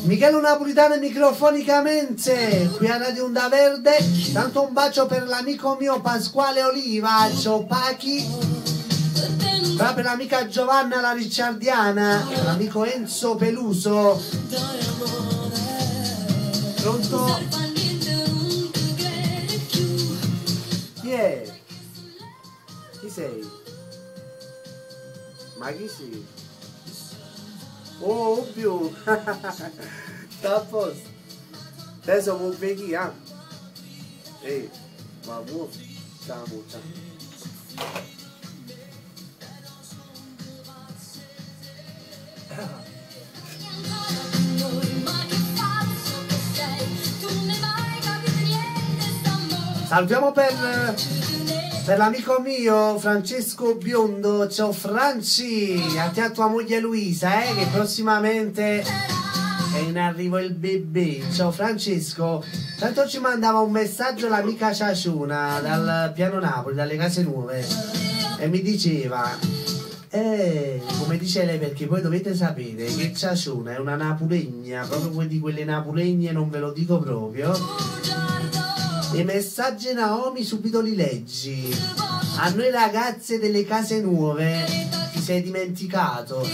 Michele Napolitano microfonicamente qui a Radio Onda Verde. Tanto un bacio per l'amico mio Pasquale Oliva, ciao Pachi. Per l'amica Giovanna la Ricciardiana, l'amico Enzo Peluso. Pronto? Chi è? Chi sei? Ma chi sei? Oh, più! Sta a posto! Adesso può venire, eh? Ma vuoi? Ciao, ciao! Salviamo per l'amico mio Francesco Biondo. Ciao Franci, a te e a tua moglie Luisa, che prossimamente è in arrivo il bebè. Ciao Francesco. Tanto ci mandava un messaggio l'amica Ciaciuna dal Piano Napoli, dalle Case Nuove, e mi diceva come dice lei, perché poi dovete sapere che Ciaciuna è una napolegna, proprio di quelle napolegne, non ve lo dico proprio. I messaggi Naomi subito li leggi. A noi ragazze delle Case Nuove ti sei dimenticato.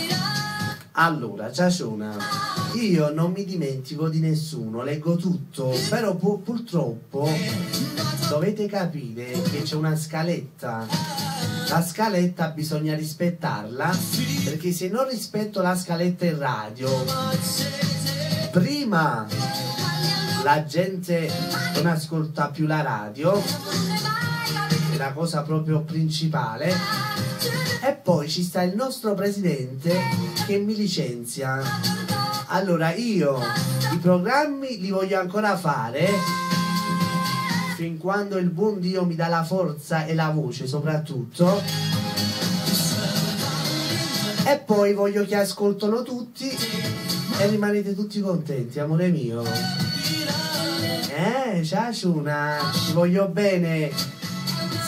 Allora Ciaciona, io non mi dimentico di nessuno, leggo tutto, però purtroppo dovete capire che c'è una scaletta. La scaletta bisogna rispettarla, perché se non rispetto la scaletta in radio, prima la gente non ascolta più la radio, è la cosa proprio principale, e poi ci sta il nostro presidente che mi licenzia. Allora io i programmi li voglio ancora fare fin quando il buon Dio mi dà la forza e la voce soprattutto, e poi voglio che ascoltano tutti e rimanete tutti contenti, amore mio. Ciaciuna, ti voglio bene.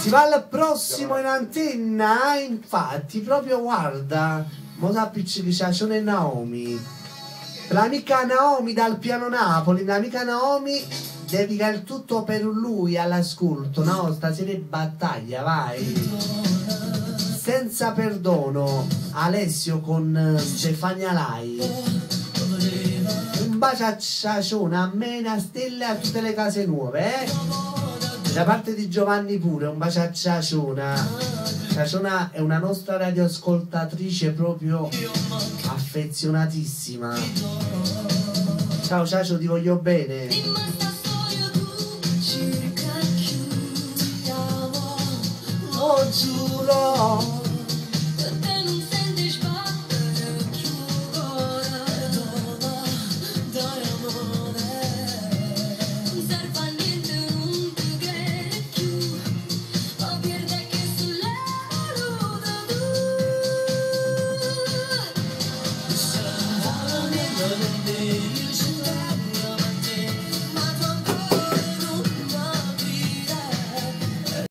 Si va al prossimo in antenna, infatti, proprio guarda, mo s'appiccica Ciaciona e Naomi. L'amica Naomi dal Piano Napoli, l'amica Naomi dedica il tutto per lui all'ascolto, no? Stasera è battaglia, vai. Senza perdono, Alessio con Stefania Lai. Un bacio a Ciaciona, a me, a Stelle e a tutte le Case Nuove, da parte di Giovanni pure, un bacio a Ciaciona. Ciaciona è una nostra radioascoltatrice proprio affezionatissima. Ciao Ciacio, ti voglio bene. Oh, giuro.